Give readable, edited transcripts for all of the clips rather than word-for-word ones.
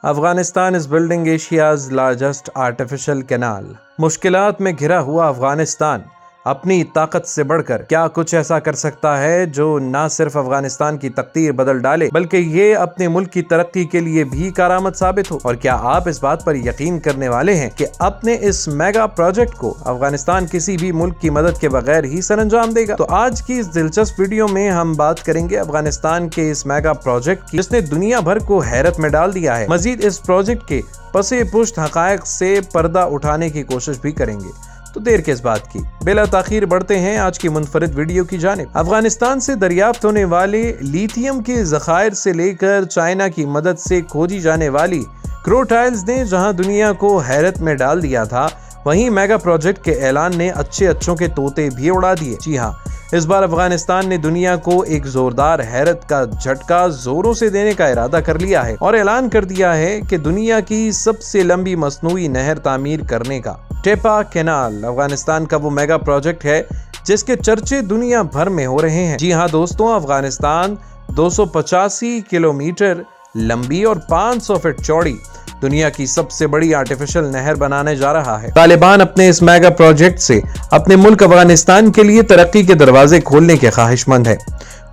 Afghanistan is building Asia's largest artificial canal. مشکلات میں گھرا ہوا افغانستان اپنی طاقت سے بڑھ کر کیا کچھ ایسا کر سکتا ہے جو نہ صرف افغانستان کی تقدیر بدل ڈالے بلکہ یہ اپنے ملک کی ترقی کے لیے بھی کارآمد ثابت ہو؟ اور کیا آپ اس بات پر یقین کرنے والے ہیں کہ اپنے اس میگا پروجیکٹ کو افغانستان کسی بھی ملک کی مدد کے بغیر ہی سر انجام دے گا؟ تو آج کی اس دلچسپ ویڈیو میں ہم بات کریں گے افغانستان کے اس میگا پروجیکٹ کی جس نے دنیا بھر کو حیرت میں ڈال دیا ہے۔ مزید اس پروجیکٹ کے پس پشت حقائق سے پردہ اٹھانے کی کوشش بھی کریں گے، تو دیر کس بات کی، بلا تاخیر بڑھتے ہیں آج کی منفرد ویڈیو کی جانب۔ افغانستان سے دریافت ہونے والے لیتھیم کے ذخائر سے لے کر چائنا کی مدد سے کھوجی جانے والی کروٹائلز نے جہاں دنیا کو حیرت میں ڈال دیا تھا، وہیں میگا پروجیکٹ کے اعلان نے اچھوں کے طوطے بھی اڑا دیے۔ جی ہاں، اس بار افغانستان نے دنیا کو ایک زوردار حیرت کا جھٹکا زوروں سے دینے کا ارادہ کر لیا ہے اور اعلان کر دیا ہے کہ دنیا کی سب سے لمبی مصنوعی نہر تعمیر کرنے کا۔ ٹیپا کینال افغانستان کا وہ میگا پروجیکٹ ہے جس کے چرچے دنیا بھر میں ہو رہے ہیں۔ جی ہاں دوستوں، افغانستان 285 کلومیٹر لمبی اور 500 فٹ چوڑی دنیا کی سب سے بڑی آرٹیفیشل نہر بنانے جا رہا ہے۔ طالبان اپنے اس میگا پروجیکٹ سے اپنے ملک افغانستان کے لیے ترقی کے دروازے کھولنے کے خواہش مند ہے۔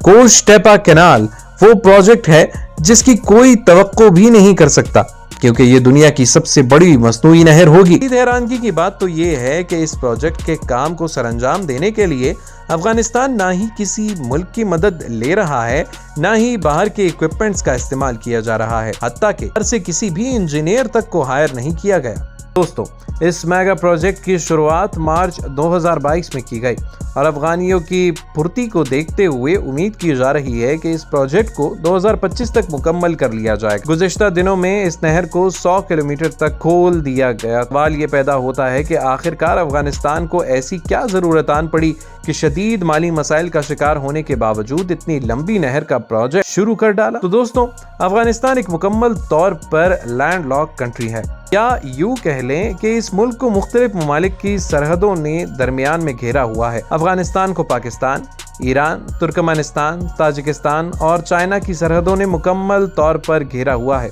کوش ٹیپا کینال وہ پروجیکٹ ہے جس کی کوئی توقع بھی نہیں کر سکتا کیونکہ یہ دنیا کی سب سے بڑی مصنوعی نہر ہوگی۔ حیرانگی کی بات تو یہ ہے کہ اس پروجیکٹ کے کام کو سر انجام دینے کے لیے افغانستان نہ ہی کسی ملک کی مدد لے رہا ہے، نہ ہی باہر کے ایکوپمنٹس کا استعمال کیا جا رہا ہے، حتیٰ کہ باہر سے کسی بھی انجینئر تک کو ہائر نہیں کیا گیا۔ دوستوں، اس میگا پروجیکٹ کی شروعات مارچ 2022 میں کی گئی اور افغانیوں کی پھرتی کو دیکھتے ہوئے امید کی جا رہی ہے کہ اس پروجیکٹ کو 2025 تک مکمل کر لیا جائے گا۔ گزشتہ دنوں میں اس نہر کو 100 کلومیٹر تک کھول دیا گیا۔ سوال یہ پیدا ہوتا ہے کہ آخرکار افغانستان کو ایسی کیا ضرورت آن پڑی کہ شدید مالی مسائل کا شکار ہونے کے باوجود اتنی لمبی نہر کا پروجیکٹ شروع کر ڈالا؟ تو دوستوں، افغانستان ایک مکمل طور پر لینڈ لاک کنٹری ہے، یا یوں کہہ لیں کہ اس ملک کو مختلف ممالک کی سرحدوں نے درمیان میں گھیرا ہوا ہے۔ افغانستان کو پاکستان، ایران، ترکمانستان، تاجکستان اور چائنا کی سرحدوں نے مکمل طور پر گھیرا ہوا ہے۔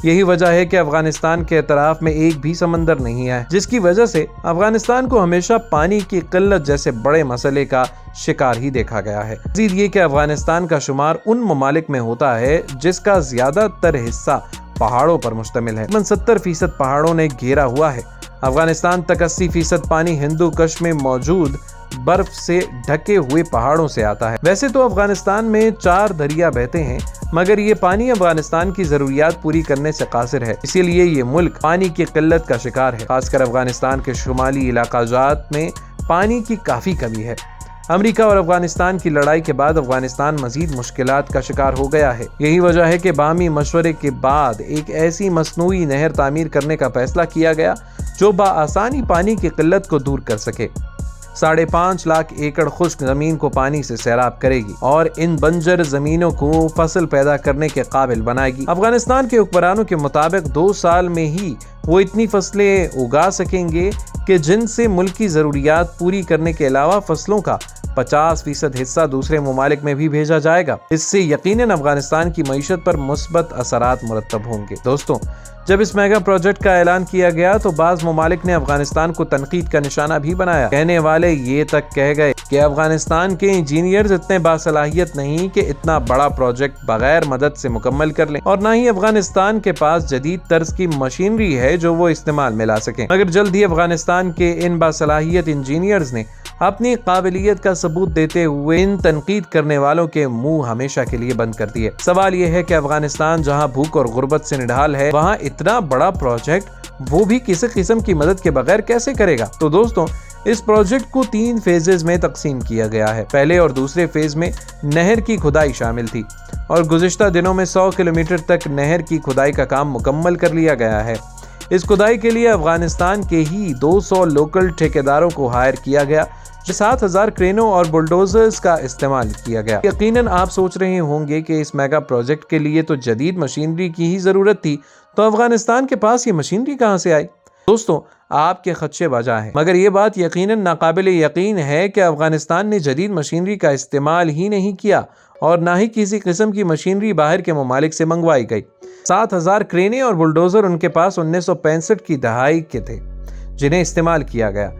یہی وجہ ہے کہ افغانستان کے اطراف میں ایک بھی سمندر نہیں ہے، جس کی وجہ سے افغانستان کو ہمیشہ پانی کی قلت جیسے بڑے مسئلے کا شکار ہی دیکھا گیا ہے۔ مزید یہ کہ افغانستان کا شمار ان ممالک میں ہوتا ہے جس کا زیادہ تر حصہ پہاڑوں پر مشتمل ہے۔ 70% پہاڑوں نے گھیرا ہوا ہے۔ افغانستان تک 80% پانی ہندو کش میں موجود برف سے ڈھکے ہوئے پہاڑوں سے آتا ہے۔ ویسے تو افغانستان میں 4 دریا بہتے ہیں، مگر یہ پانی افغانستان کی ضروریات پوری کرنے سے قاصر ہے، اسی لیے یہ ملک پانی کی قلت کا شکار ہے۔ خاص کر افغانستان کے شمالی علاقہ جات میں پانی کی کافی کمی ہے۔ امریکہ اور افغانستان کی لڑائی کے بعد افغانستان مزید مشکلات کا شکار ہو گیا ہے۔ یہی وجہ ہے کہ باہمی مشورے کے بعد ایک ایسی مصنوعی نہر تعمیر کرنے کا فیصلہ کیا گیا جو بآسانی پانی کی قلت کو دور کر سکے۔ 5.5 لاکھ ایکڑ خشک زمین کو پانی سے سیراب کرے گی اور ان بنجر زمینوں کو فصل پیدا کرنے کے قابل بنائے گی۔ افغانستان کے حکمرانوں کے مطابق 2 سال میں ہی وہ اتنی فصلیں اگا سکیں گے کہ جن سے ملکی ضروریات پوری کرنے کے علاوہ فصلوں کا 50% حصہ دوسرے ممالک میں بھی بھیجا جائے گا۔ اس سے یقیناً افغانستان کی معیشت پر مثبت اثرات مرتب ہوں گے۔ دوستوں، جب اس میگا پروجیکٹ کا اعلان کیا گیا تو بعض ممالک نے افغانستان کو تنقید کا نشانہ بھی بنایا۔ کہنے والے یہ تک کہہ گئے کہ افغانستان کے انجینئرز اتنے باصلاحیت نہیں کہ اتنا بڑا پروجیکٹ بغیر مدد سے مکمل کر لیں، اور نہ ہی افغانستان کے پاس جدید طرز کی مشینری ہے جو وہ استعمال میں لا سکیں۔ مگر جلد ہی افغانستان کے ان باصلاحیت انجینئرز نے اپنی قابلیت کا ثبوت دیتے ہوئے ان تنقید کرنے والوں کے منہ ہمیشہ کے لیے بند کر دیے۔ سوال یہ ہے کہ افغانستان جہاں بھوک اور غربت سے نڈھال ہے، وہاں اتنا بڑا پروجیکٹ وہ بھی کسی قسم کی مدد کے بغیر کیسے کرے گا؟ تو دوستوں، اس پروجیکٹ کو 3 فیزز میں تقسیم کیا گیا ہے۔ پہلے اور دوسرے فیز میں نہر کی کھدائی شامل تھی اور گزشتہ دنوں میں 100 کلومیٹر تک نہر کی کھدائی کا کام مکمل کر لیا گیا ہے۔ اس کھدائی کے لیے افغانستان کے ہی 200 لوکل ٹھیکیداروں کو ہائر کیا گیا، 7,000 کرینوں اور بلڈوزرز کا استعمال کیا گیا۔ یقیناً آپ سوچ رہے ہوں گے کہ اس میگا پروجیکٹ کے لیے تو جدید مشینری کی ہی ضرورت تھی، تو افغانستان کے پاس یہ مشینری کہاں سے آئی؟ دوستوں، آپ کے خدشے بجا ہیں، مگر یہ بات یقیناً ناقابل یقین ہے کہ افغانستان نے جدید مشینری کا استعمال ہی نہیں کیا اور نہ ہی کسی قسم کی مشینری باہر کے ممالک سے منگوائی گئی۔ 7,000 کرینے اور بلڈوزر ان کے پاس 1965 کی دہائی کے تھے جنہیں استعمال کیا گیا۔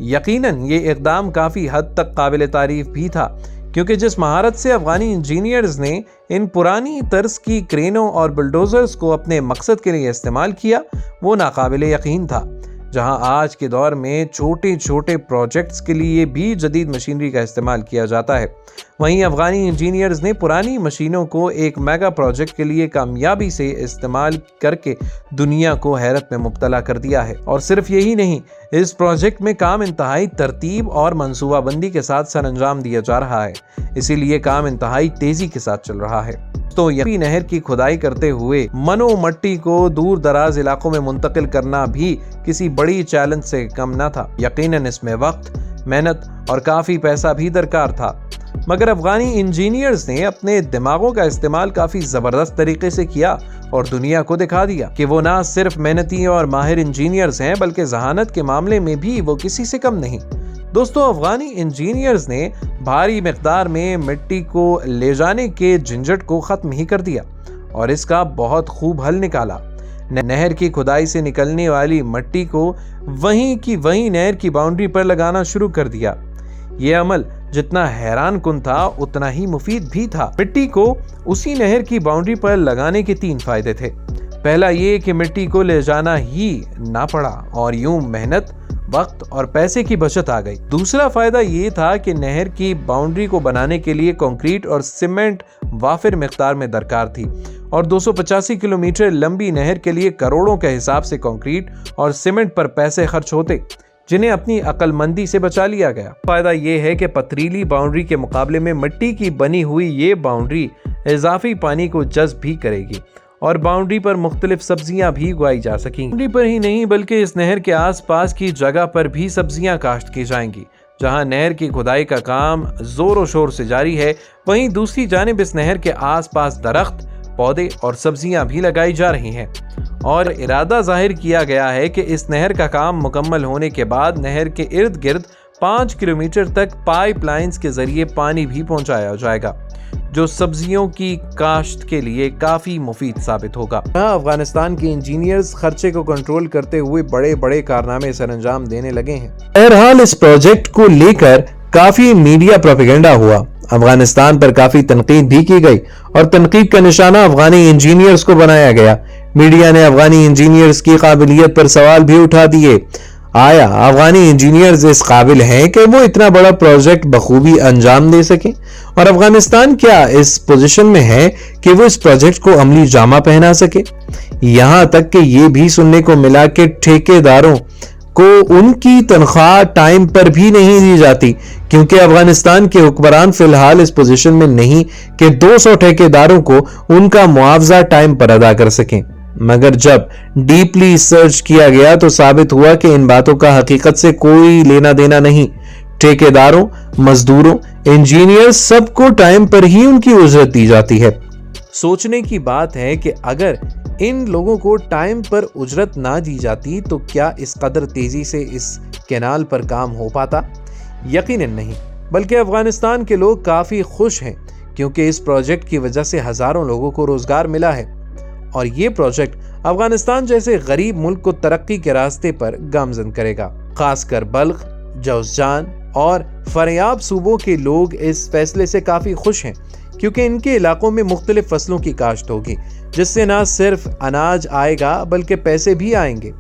یقیناً یہ اقدام کافی حد تک قابل تعریف بھی تھا، کیونکہ جس مہارت سے افغانی انجینئرز نے ان پرانی طرز کی کرینوں اور بلڈوزرز کو اپنے مقصد کے لیے استعمال کیا وہ ناقابل یقین تھا۔ جہاں آج کے دور میں چھوٹے چھوٹے پروجیکٹس کے لیے بھی جدید مشینری کا استعمال کیا جاتا ہے، وہیں افغانی انجینئرز نے پرانی مشینوں کو ایک میگا پروجیکٹ کے لیے کامیابی سے استعمال کر کے دنیا کو حیرت میں مبتلا کر دیا ہے۔ اور صرف یہی نہیں، اس پروجیکٹ میں کام انتہائی ترتیب اور منصوبہ بندی کے ساتھ سر انجام دیا جا رہا ہے، اسی لیے کام انتہائی تیزی کے ساتھ چل رہا ہے۔ تو یپی نہر کی کھدائی کرتے ہوئے منو مٹی کو دور دراز علاقوں میں منتقل کرنا بھی کسی بڑی چیلنج سے کم نہ تھا۔ یقیناً اس میں وقت، محنت اور کافی پیسہ بھی درکار تھا، مگر افغانی انجینئرز نے اپنے دماغوں کا استعمال کافی زبردست طریقے سے کیا اور دنیا کو دکھا دیا کہ وہ نہ صرف محنتی اور ماہر انجینئرز ہیں بلکہ ذہانت کے معاملے میں بھی وہ کسی سے کم نہیں۔ دوستو، افغانی انجینئرز نے بھاری مقدار میں مٹی کو لے جانے کے جھنجٹ کو ختم ہی کر دیا اور اس کا بہت خوب حل نکالا۔ نہر کی کھدائی سے نکلنے والی مٹی کو وہیں کی وہیں نہر کی باؤنڈری پر لگانا شروع کر دیا۔ یہ عمل جتنا حیران کن تھا اتنا ہی مفید بھی تھا۔ مٹی کو اسی نہر کی باؤنڈری پر لگانے کے 3 فائدے تھے۔ پہلا یہ کہ مٹی کو لے جانا ہی نہ پڑا اور یوں محنت، وقت اور پیسے کی بچت آ گئی۔ دوسرا فائدہ یہ تھا کہ نہر کی باؤنڈری کو بنانے کے لیے کنکریٹ اور سیمنٹ وافر مقدار میں درکار تھی اور 285 کلومیٹر لمبی نہر کے لیے کروڑوں کے حساب سے کنکریٹ اور سیمنٹ پر پیسے خرچ ہوتے، جنہیں اپنی عقل مندی سے بچا لیا گیا۔ فائدہ یہ ہے کہ پتھریلی باؤنڈری کے مقابلے میں مٹی کی بنی ہوئی یہ باؤنڈری اضافی پانی کو جذب بھی کرے گی اور باؤنڈری پر مختلف سبزیاں بھی اگائی جا سکیں۔ باؤنڈری پر ہی نہیں بلکہ اس نہر کے آس پاس کی جگہ پر بھی سبزیاں کاشت کی جائیں گی۔ جہاں نہر کی کھدائی کا کام زور و شور سے جاری ہے، وہیں دوسری جانب اس نہر کے آس پاس درخت، پودے اور سبزیاں بھی لگائی جا رہی ہیں اور ارادہ ظاہر کیا گیا ہے کہ اس نہر کا کام مکمل ہونے کے بعد نہر کے ارد گرد 5 کلومیٹر تک پائپ لائنز کے ذریعے پانی بھی پہنچایا جائے گا، جو سبزیوں کی کاشت کے لیے کافی مفید ثابت ہوگا۔ افغانستان کے انجینئرز خرچے کو کنٹرول کرتے ہوئے بڑے بڑے کارنامے سر انجام دینے لگے ہیں۔ بہرحال اس پروجیکٹ کو لے کر کافی میڈیا پروپیگنڈا ہوا، افغانستان پر کافی تنقید بھی کی گئی اور تنقید کا نشانہ افغانی انجینئرز کو بنایا گیا۔ میڈیا نے افغانی انجینئرز کی قابلیت پر سوال بھی اٹھا دیے۔ آیا افغانی انجینئرز اس قابل ہیں کہ وہ اتنا بڑا پروجیکٹ بخوبی انجام دے سکیں؟ اور افغانستان کیا اس پوزیشن میں ہے کہ وہ اس پروجیکٹ کو عملی جامہ پہنا سکے؟ یہاں تک کہ یہ بھی سننے کو ملا کہ ٹھیکیداروں کو ان کی تنخواہ ٹائم پر بھی نہیں دی جاتی، کیونکہ افغانستان کے حکمران فی الحال اس پوزیشن میں نہیں کہ 200 ٹھیکیداروں کو ان کا معاوضہ ٹائم پر ادا کر سکیں۔ مگر جب ڈیپلی سرچ کیا گیا تو ثابت ہوا کہ ان باتوں کا حقیقت سے کوئی لینا دینا نہیں۔ ٹھیکیداروں، مزدوروں، انجینئر سب کو ٹائم پر ہی ان کی اجرت دی جاتی ہے۔ سوچنے کی بات ہے کہ اگر ان لوگوں کو ٹائم پر اجرت نہ دی جاتی تو کیا اس قدر تیزی سے اس کینال پر کام ہو پاتا؟ یقیناً نہیں، بلکہ افغانستان کے لوگ کافی خوش ہیں کیونکہ اس پروجیکٹ کی وجہ سے ہزاروں لوگوں کو روزگار ملا ہے اور یہ پروجیکٹ افغانستان جیسے غریب ملک کو ترقی کے راستے پر گامزن کرے گا۔ خاص کر بلخ، جوزجان اور فاریاب صوبوں کے لوگ اس فیصلے سے کافی خوش ہیں کیونکہ ان کے علاقوں میں مختلف فصلوں کی کاشت ہوگی، جس سے نہ صرف اناج آئے گا بلکہ پیسے بھی آئیں گے،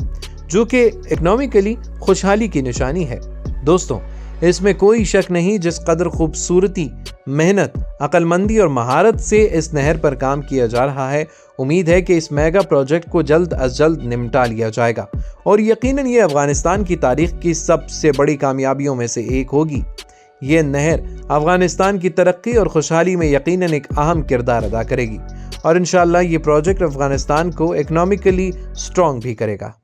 جو کہ اکنامکلی خوشحالی کی نشانی ہے۔ دوستوں، اس میں کوئی شک نہیں جس قدر خوبصورتی، محنت، عقل مندی اور مہارت سے اس نہر پر کام کیا جا رہا ہے، امید ہے کہ اس میگا پروجیکٹ کو جلد از جلد نمٹا لیا جائے گا اور یقیناً یہ افغانستان کی تاریخ کی سب سے بڑی کامیابیوں میں سے ایک ہوگی۔ یہ نہر افغانستان کی ترقی اور خوشحالی میں یقیناً ایک اہم کردار ادا کرے گی اور انشاءاللہ یہ پروجیکٹ افغانستان کو اکنامکلی سٹرونگ بھی کرے گا۔